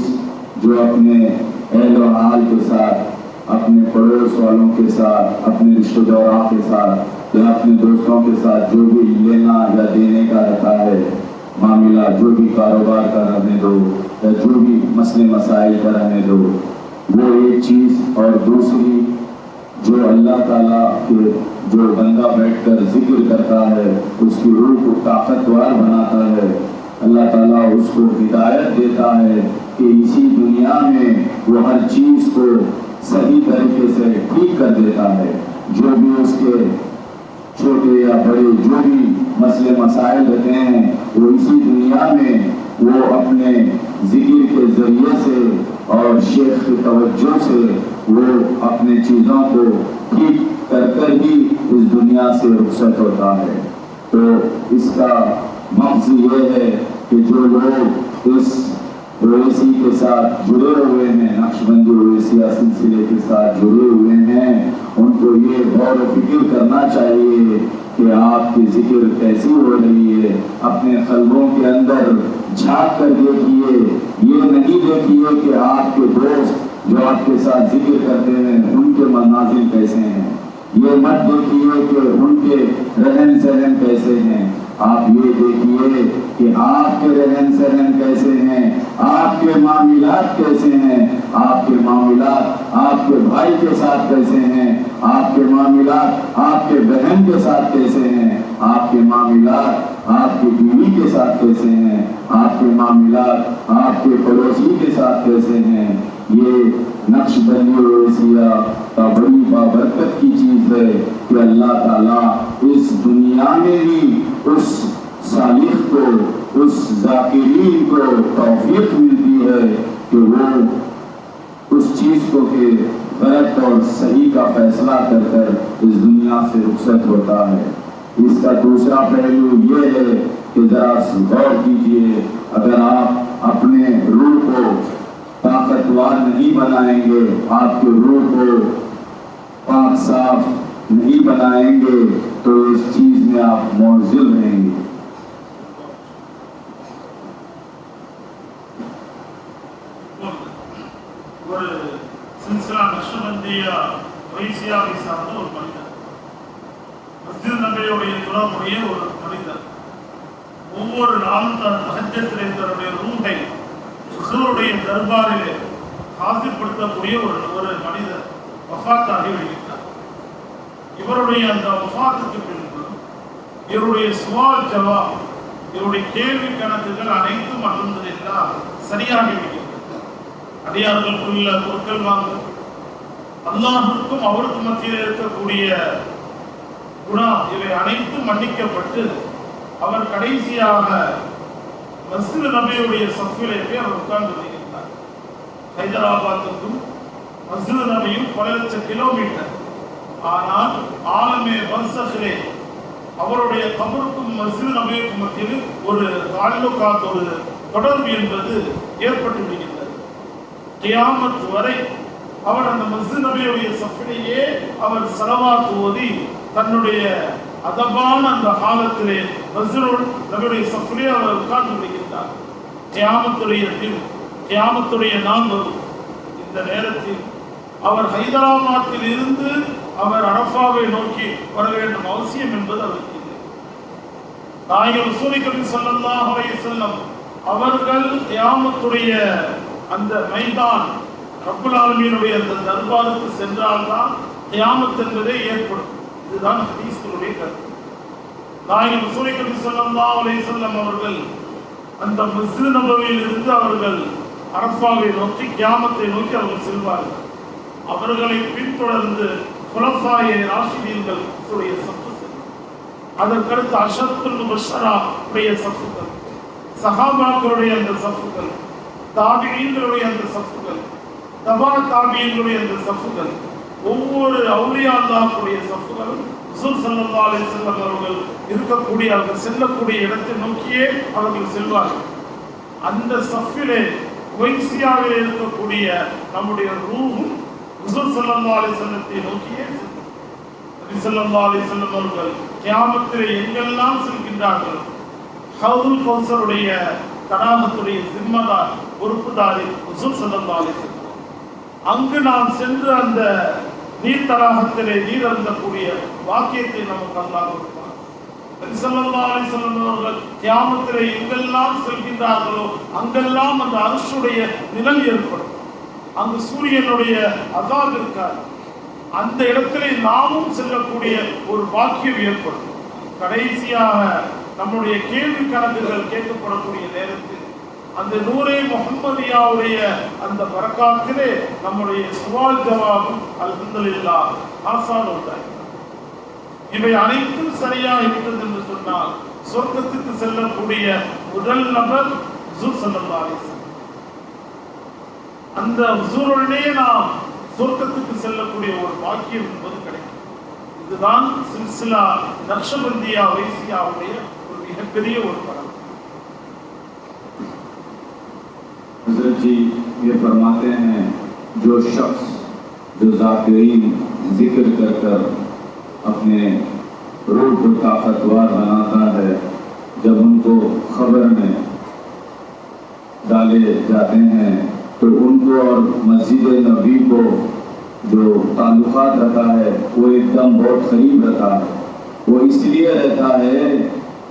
जो अपने अहल व हाल के साथ, अपने पड़ोस वालों के साथ, अपने रिश्तेदारों के साथ या अपने दोस्तों के साथ जो भी लेना या देने का रखा है मामला, जो भी कारोबार का रहने दो या जो भी मसले मसाइल का रहने दो, वो एक चीज़। और दूसरी, जो अल्लाह ताला के जो बंदा बैठकर जिक्र करता है उसकी रूह को ताकतवर बनाता है, अल्लाह ताला उसको हिदायत देता है कि इसी दुनिया में वो हर चीज़ को सही तरीके से ठीक कर देता है। जो भी उसके छोटे या बड़े जो भी मसले मसाइल रहते हैं वो इसी दुनिया में वो अपने जिक्र के जरिए से और शेख की तवज्जो से वो अपने चीज़ों को ठीक कर कर ही इस दुनिया से रुखसत होता है। तो इसका मकसद ये है कि जो लोग इस ओवैसी के साथ जुड़े हुए हैं, नक्शबंदी ओवैसिया सिलसिले के साथ जुड़े हुए हैं, उनको ये गौर व फिक्र करना चाहिए कि आपकी जिक्र कैसी हो रही है। अपने कल्बों के अंदर झांक कर देखिए, ये नहीं देखिए कि आपके दोस्त जो आपके साथ जिक्र करते हैं उनके मनाजिल कैसे हैं, ये मत देखिए कि उनके रहन सहन कैसे हैं। आप ये देखिए कि आपके रहन सहन कैसे हैं, आपके मामलात कैसे हैं, आपके मामलात आपके भाई के साथ कैसे हैं, आपके मामलात आपके बहन के साथ कैसे हैं, आपके मामलात आपकी बीवी के साथ कैसे हैं, आपके मामलात आपके पड़ोसी के साथ कैसे हैं। ये नक्शबंदी ओवैसिया का बड़ी बाबरकत की चीज़ है कि अल्लाह ताला इस दुनिया में ही उस सालिह को, उस जाकिरीन को तौफीक मिलती है कि वो उस चीज़ को के गलत और सही का फैसला कर कर इस दुनिया से रुखसत होता है। इसका दूसरा पहलू ये है कि ज़रा गौर कीजिए, अगर आप अपने रूह को ताकतवर नहीं बनाएंगे, आपके रूह को पाक साफ नहीं बनाएंगे तो इस चीज़ में आप मौजिल रहेंगे। ஒரு சில்சிலா நக்ஷபந்தியா ஒய்சியாவை சார்ந்த ஒரு மனிதன், மஸ்ஜித் நபியுடைய தொடர்புடைய ஒரு மனிதன். ஒவ்வொரு நாளும் தன் தஹஜ்ஜத்திலே தன்னுடைய ரூஹை ஹுசூருடைய தர்பாரிலே ஹாசிர்படுத்தக்கூடிய ஒரு மனிதர் வஃபாத்தாகி விடுகிறார். இவருடைய அந்த வஃபாத்துக்கு பின்பு இவருடைய சுவால் ஜவாப், இவருடைய கேள்வி கணக்குகள் அனைத்தும் அல்ஹம்துலில்லாஹ் சரியாகி விடுகிறது. அடியார்களுக்குள்ள பொருட்கள் வாங்க, அல்லாஹ்வுக்கும் அவருக்கு மத்தியில் இருக்கக்கூடிய குணா, இவை அனைத்தும் மன்னிக்கப்பட்டு அவர் கடைசியாக மஸ்ஜித் நபியுடைய சஃபிலே போய் அவர் உட்கார்ந்து வருகிறார். ஹைதராபாத்துக்கும் மஸ்ஜித் நபியும் பல லட்சம் கிலோமீட்டர். ஆனால் ஆலமே பர்சஹிலே அவருடைய கபருக்கும் மஸ்ஜித் நபியுக்கும் மத்தியில் ஒரு தாலுகாத், ஒரு தொடர்பு என்பது ஏற்பட்டு விடுகின்றது. கியாமத் வரை அவர் அந்த மஸ்ஜித் நபியுடைய சஃபிலேயே அவர் ஸலவாத் ஓதி தன்னுடைய அதபான அந்த காலத்திலே மஸ்ஜித் நபியுடைய சஃபிலே அவர் உட்கார்ந்து விடுகின்றார். கியாமத்துடைய நாள் வரும். இந்த நேரத்தில் அவர் ஹைதராபாத்தில் இருந்து அவர் அரஃபாவை நோக்கி வர வேண்டும் அவசியம் என்பது அவருக்கு இல்லை. நாயகம் ரசூல் கரீம் ஸல்லல்லாஹு அலைஹி வஸல்லம் அவர்கள் கியாமத்துடைய அந்த மைதான் ரப்புல் ஆலமீனுடைய அந்த தர்பாருக்கு சென்றால்தான் கியாமத் என்பதே ஏற்படும். இதுதான் ஹதீஸ்களுடைய கருத்து. நாயகம் ரசூல் கரீம் ஸல்லல்லாஹு அலைஹி வஸல்லம் அவர்கள் அந்த மஸ்ஜித் நபவியில் இருந்து அவர்கள் அரஃபாவை நோக்கி கியாமத்தை நோக்கி அவர்கள் செல்வார்கள். அவர்களை பின்தொடர்ந்து குலஃபாயே ராஷிதீன்கள் உடைய சஃப்பு செல்லும். அதற்கடுத்து அஷத்துல் முபஷ்ஷரா உடைய சஃப்புகள், சஹாபாக்களுடைய அந்த சஃப்புகள், தாபிஈன்களுடைய அந்த சஃப்புகள், தபா தாபிஈன்களுடைய அந்த சஃப்புகள், ஒவ்வொரு அவுலியா அல்லாஹ்வுடைய சஃப்புகளும் ரசூல் ஸல்லல்லாஹு அலைஹி வஸல்லம் அவர்கள் இருக்கக்கூடிய அவர்கள் செல்லக்கூடிய இடத்தை நோக்கியே அவர்கள் செல்வார்கள். அந்த சஃபிலே வைசியாவில் இருக்கக்கூடிய நம்முடைய ரூஹும் ரசூல் ஸல்லல்லாஹு அலைஹி வஸல்லத்தை நோக்கியே செல்லும். நபி ஸல்லல்லாஹு அலைஹி வஸல்லம் அவர்கள் கியாமத்திலே எங்கெல்லாம் செல்கின்றார்கள், ஹவுதுல் கௌசருடைய தடாகத்துடைய ஜிம்மதார் பொறுப்புதாரி ரசூல் ஸல்லல்லாஹு அலைஹி வஸல்லம். அங்கு நாம் சென்று அந்த நீர் தடாகத்திலே நீர் அருந்தக்கூடிய வாக்கியத்தை நமக்கு அல்லாஹ் கொடுப்பார். நபி ஸல்லல்லாஹு அலைஹி வஸல்லம் அவர்கள் கியாமத்திலே எங்கெல்லாம் செல்கின்றார்களோ அங்கெல்லாம் அந்த அர்ஷுடைய நிழல் ஏற்படும். அங்கு சூரியனுடைய அஸாப் இருக்காது. அந்த இடத்திலே நாமும் செல்லக்கூடிய ஒரு பாக்கியம் ஏற்படும். கடைசியாக நம்முடைய கேள்வி கணக்குகள் கேட்கப்படக்கூடிய நேரத்தில் அந்த நூரே முஹம்மதியாவுடைய அந்த பரக்காத்திலே நம்முடைய சுவால் ஜவாபும் அல்ஹம்துலில்லாஹ் ஆசான் உண்டாய். இவை அனைத்தும் சரியாக இருக்கிறது என்று சொன்னால் சொர்க்கத்துக்கு செல்லக்கூடிய முதல் நபர் ரசூல் ஸல்லல்லாஹு அலைஹி வஸல்லம். அந்த ஹுசூருடனே நாம் சொர்க்கத்துக்கு செல்லக்கூடிய ஒரு பாக்கியம் என்பது கிடைக்கும். இதுதான் சில்சிலா நக்ஷபந்தியா வைசியாவுடைய ஒரு மிகப்பெரிய ஒரு படம். हज़रत जी ये फरमाते हैं, जो शख्स जो ज़ाकिरीन जिक्र कर कर अपने रूह को ताकतवर बनाता है, जब उनको खबर में डाले जाते हैं तो उनको और मस्जिद नबी को जो ताल्लुकात रहता है वो एकदम बहुत करीब रहता है। वो इसलिए रहता है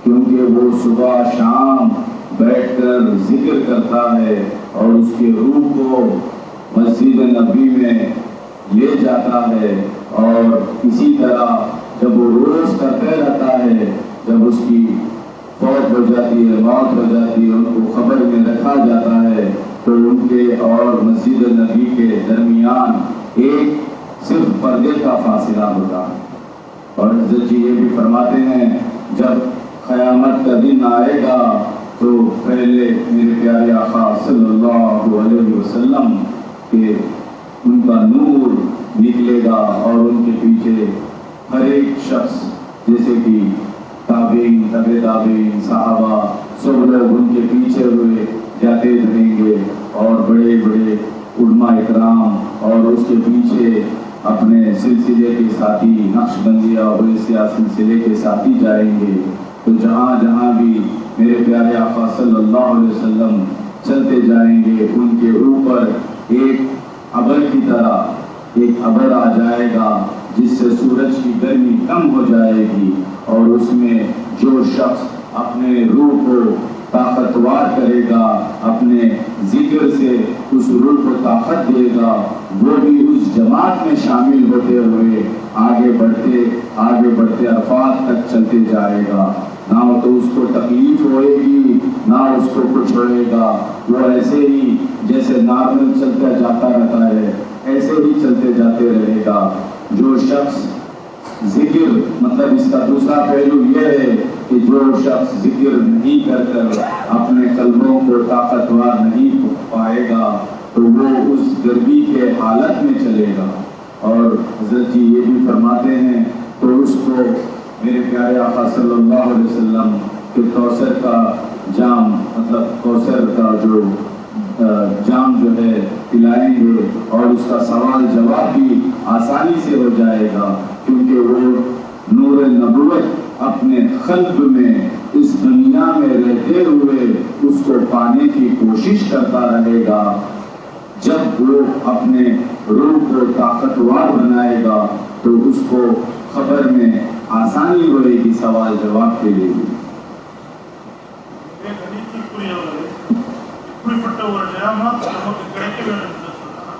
क्योंकि वो सुबह शाम बैठकर जिक्र करता है और उसके रूह को मस्जिद नबी में ले जाता है। और इसी तरह जब वो रोज़ करते रहता है, जब उसकी फौत हो जाती है, मौत हो जाती है, उनको खबर में रखा जाता है तो उनके और मस्जिद नबी के दरमियान एक सिर्फ पर्दे का फासिला होता है। और हज़रत जी ये भी फरमाते हैं, जब क़यामत का दिन आएगा तो पहले मेरे प्यारे आका सल्लल्लाहु अलैहि वसल्लम के उनका नूर निकलेगा और उनके पीछे हर एक शख्स जैसे कि ताबीन, तबे ताबीन, सहाबा सब लोग उनके पीछे हुए जाते रहेंगे और बड़े बड़े उलमा इकराम और उसके पीछे अपने सिलसिले के साथी नक्शबंदिया ओवैसिया सिलसिले के साथी जाएंगे। तो जहाँ जहाँ भी मेरे प्यारे आका सल्लल्लाहु अलैहि वसल्लम चलते जाएंगे उनके ऊपर एक अबर की तरह एक अबर आ जाएगा जिससे सूरज की गर्मी कम हो जाएगी और उसमें जो शख्स अपने रूह को ताकतवर करेगा, अपने जिक्र से उस रूह को ताकत देगा, वो भी उस जमात में शामिल होते हुए आगे बढ़ते अरफात तक चलते जाएगा। ना तो उसको तकलीफ होएगी, ना उसको कुछ होएगा, वो ऐसे ही जैसे नॉर्मल चलता जाता रहता है ऐसे ही चलते जाते रहेगा। जो शख्स जिक्र, मतलब इसका दूसरा पहलू यह है कि जो शख्स जिक्र नहीं कर कर अपने कल्बों को ताकतवर नहीं पाएगा तो वो उस गर्मी के हालत में चलेगा। और हज़रत जी ये भी फरमाते हैं तो उसको मेरे प्यारे आका सल्लल्लाहु अलैहि वसल्लम के कौसर का जाम, मतलब कौसर का जो जाम जो है पिलाएंगे और उसका सवाल जवाब भी आसानी से हो जाएगा, क्योंकि वो नूर नबुवत अपने क़ल्ब में इस दुनिया में रहते हुए उसको पाने की कोशिश करता रहेगा। जब वो अपने रूह को ताकतवर बनाएगा तो उसको खबर में आसानी होगी सवाल जवाब के लिए। இப்படிப்பட்ட ஒரு நியமத் நமக்கு கிடைக்க வேண்டும் என்று சொன்னால்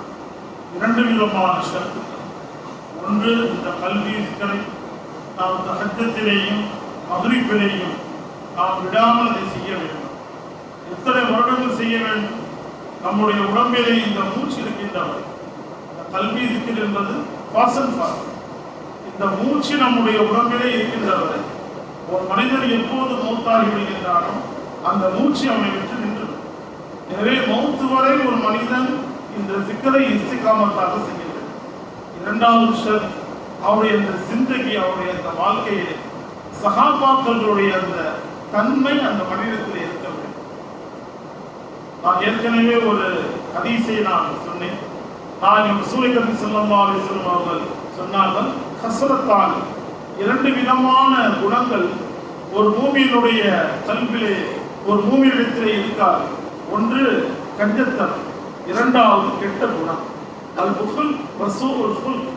இரண்டு விதமான ஷரத்துகள். ஒன்று, இந்த கல்வி சிக்கலை நாம் தஹஜ்ஜத்திலேயும் மக்ரிபிலேயும் நாம் விடாமல் அதை செய்ய வேண்டும். எத்தனை வருடங்கள் செய்ய வேண்டும்? நம்முடைய உடம்பிலே இந்த மூச்சு இருக்கின்றவர், இந்த கல்வி சிக்கல் என்பது பாசன் பாஸ், இந்த மூச்சு நம்முடைய உடம்பிலே இருக்கின்றவர். ஒரு மனிதன் எப்போது மௌத்தாகி விடுகின்றானோ அந்த மூச்சு அவனை விட்டு நின்று. எனவே மௌத்து வரை ஒரு மனிதன் இந்த சிக்கலை இஸ்திகாமத்தாக செய்ய வேண்டும். இரண்டாவது ஷர்த், அவருடைய அந்த சிந்தகி, அவருடைய அந்த வாழ்க்கையிலே சஹாபாக்களுடைய அந்த தன்மை அந்த மனிதத்தில் இருக்க வேண்டும். நான் ஏற்கனவே ஒரு ஹதீஸை நான் சொன்னேன். நான் ரசூல் ஸல்லல்லாஹு அலைஹி வஸல்லம் அவர்கள் சொன்னார்கள், கஸ்ரத்தான், இரண்டு விதமான குணங்கள் ஒரு மூமியினுடைய கல்விலே ஒரு மூமியிடத்திலே இருக்காது. ஒன்று கஞ்சத்தனம், இரண்டாவது கெட்ட குணம் அல் புஹுல் வசூஉல் குல்க்.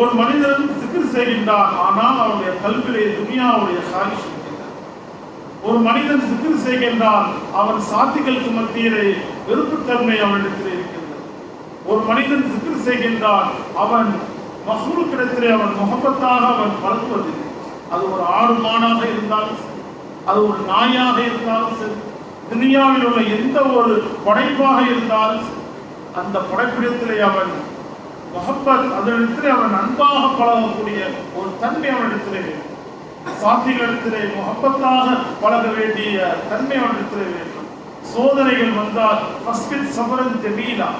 ஒரு மனிதன் சிக்ர் செய்கின்றான், ஆனால் அவனுடைய கல்விலே துனியாவுடைய சாரிஷ் இருக்கின்றது. ஒரு மனிதன் சிக்ர் செய்கின்றான், அவன் சாத்திகளுக்கு மத்தியிலே வெறுப்புத்தன்மை அவனிடத்திலே இருக்கின்றது. ஒரு மனிதன் சிக்ர் செய்கின்றான், அவன் மஹ்லூக்கிடத்திலே அவன் முகப்பத்தாக அவன் பழகுவதில்லை. அது ஒரு ஆடு மாடாக இருந்தாலும் சரி, அது ஒரு நாயாக இருந்தாலும் சரி, துனியாவில் உள்ள எந்த ஒரு படைப்பாக இருந்தாலும் அந்த படைப்பிடத்திலே அவன் முஹப்பத், அதனிடத்திலே அவன் அன்பாக பழகக்கூடிய ஒரு தன்மை அவனிடத்திலே வேண்டும். சாத்திகளிடத்திலே முஹப்பத்தாக பழக வேண்டிய தன்மை அவனிடத்திலே வேண்டும். சோதனைகள் வந்தால் ஃபஸ்பித் சபரன் ஜமீலா,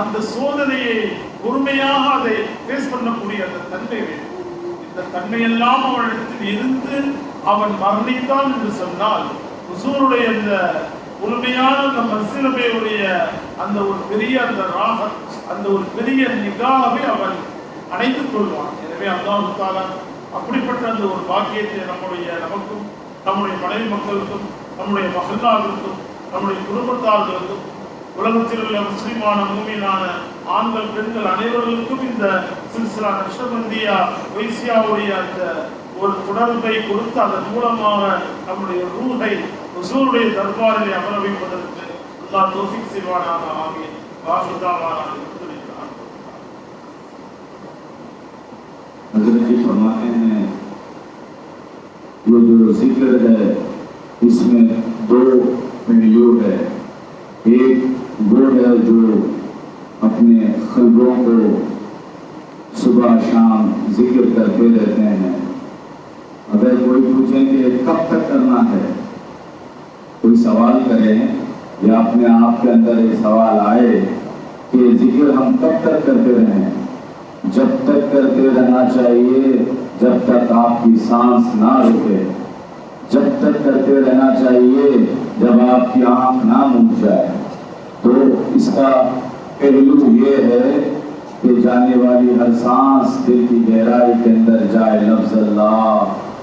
அந்த சோதனையை பொறுமையாக அதை ஃபேஸ் பண்ணக்கூடிய அந்த தன்மை வேண்டும். இந்த தன்மையெல்லாம் அவனிடத்தில் இருந்து அவன் மரணித்தான் என்று சொன்னால் ஹுசூருடைய அந்த முழுமையான அந்த மஸ்ஸிலபையுடைய அந்த ஒரு பெரிய அந்த ராகத், அந்த ஒரு பெரிய நிகாவை அவன் அணைத்துக் கொள்வான். எனவே அல்லாஹ் தஆலா அப்படிப்பட்ட அந்த ஒரு பாக்கியத்தை நமக்கும் நம்முடைய மனைவி மக்களுக்கும் நம்முடைய மஹல்லாவிற்கும் நம்முடைய குடும்பத்தார்களுக்கும் உலகத்தில் உள்ள முஸ்லிமான மூமினான ஆண்கள் பெண்கள் அனைவர்களுக்கும் இந்த சில்சிலா நக்ஷபந்தியா வைசியாவுடைய அந்த ஒரு தொடர்பை கொடுத்து அதன் மூலமாக நம்முடைய ரூஹை ஹுசூருடைய தர்பாரிலே அமர வைப்பதற்கு அல்லாஹ் தௌஃபீக் செய்வானாக. ஆமீன். வாஹிதாவானாக இருக்கிறார். हज़रत जी फरमाते हैं वो जो जिक्र है इसमें दो पहलू है। एक वो है जो अपने क़ल्बों को सुबह शाम जिक्र करते रहते हैं। अगर कोई पूछे कि कब तक करना है, कोई सवाल करे या अपने आप के अंदर ये सवाल आए कि जिक्र हम कब तक करते रहें, जब तक करते रहना चाहिए जब तक आपकी सांस ना रुके, जब तक करते रहना चाहिए जब आपकी आंख ना मूंद जाए। तो इसका पहलू ये है कि जाने वाली हर सांस दिल की गहराई के अंदर जाए लफ्ज़ अल्लाह,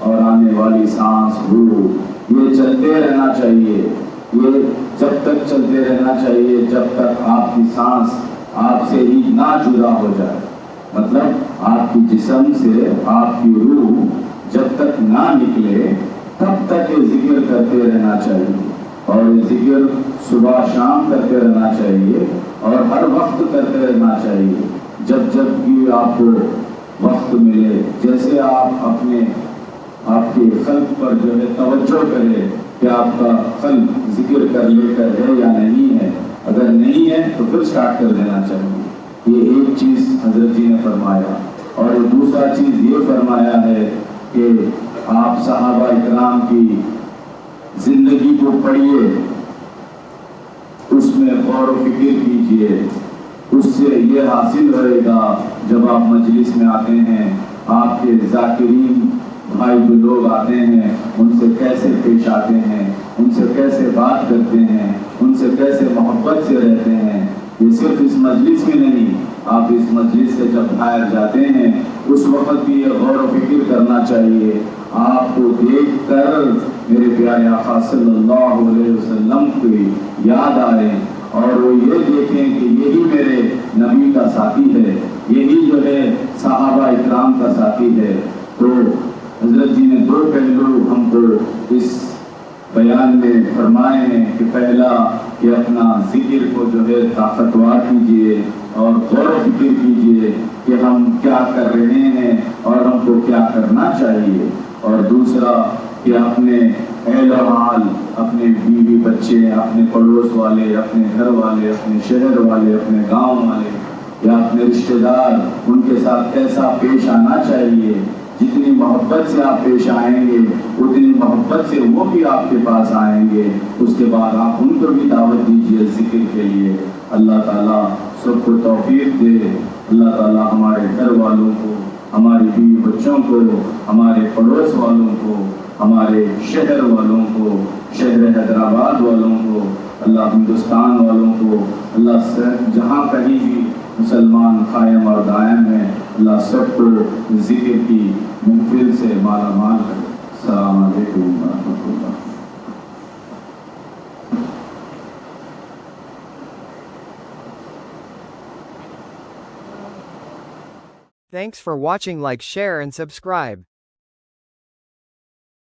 और आने वाली सांस रूह, ये चलते रहना चाहिए। ये जब तक चलते रहना चाहिए जब तक आपकी सांस आपसे ही ना जुदा हो जाए, मतलब आपकी जिस्म से आपकी रूह जब तक ना निकले तब तक ये जिक्र करते रहना चाहिए, और ये जिक्र सुबह शाम करते रहना चाहिए और हर वक्त करते रहना चाहिए। जब जब भी आपको वक्त मिले, जैसे आप अपने आपके कल्ब पर जो है तवज्जो करें कि आपका कल्ब जिक्र कर लेकर है या नहीं है। अगर नहीं है तो फिर स्टार्ट कर देना चाहिए। ये एक चीज़ हजरत जी ने फरमाया। और दूसरा चीज़ ये फरमाया है कि आप सहाबा इकराम की जिंदगी को पढ़िए, उसमें गौर व फिक्र कीजिए। उससे ये हासिल होएगा, जब आप मजलिस में आते हैं, आपके जाकिरीन भाई जो लोग आते हैं उनसे कैसे पेश आते हैं, उनसे कैसे बात करते हैं, उनसे कैसे मोहब्बत से रहते हैं। ये सिर्फ इस मजलिस में नहीं, आप इस मजलिस से जब बाहर जाते हैं उस वक्त भी ये गौर व फिक्र करना चाहिए। आपको देख कर मेरे प्यारे आका सल्लल्लाहु अलैहि वसल्लम की याद आए और वो ये देखें कि यही मेरे नबी का साथी है, यही जो है सहाबा इकराम का साथी है। तो हजरत जी ने दो पहलू हमको इस बयान में फरमाए हैं कि पहला कि अपना जिक्र को जो है ताकतवर कीजिए और गौर व फिक्र कीजिए कि हम क्या कर रहे हैं और हमको क्या करना चाहिए। और दूसरा कि अपने अहल व हाल, अपने बीवी बच्चे, अपने पड़ोस वाले, अपने घर वाले, अपने शहर वाले, अपने गांव वाले या अपने रिश्तेदार, उनके साथ कैसा पेश आना चाहिए। जितनी मोहब्बत से आप पेश आएंगे उतनी मोहब्बत से वो भी आपके पास आएंगे। उसके बाद आप उनको भी दावत दीजिए जिक्र के लिए। अल्लाह ताला सबको तौफीक दे। अल्लाह ताला हमारे घर वालों को, हमारे बीवी बच्चों को, हमारे पड़ोस वालों को, हमारे शहर वालों को, शहर हैदराबाद वालों को, अल्लाह हिंदुस्तान वालों को, अल्लाह से जहाँ कहीं भी मुसलमान कायम और दायम है, अल्लाह सबको जिक्र की महफिल से माला माल करे। अस्सलामु अलैकुम व रहमतुल्लाह। Thanks for watching. Like, share and subscribe.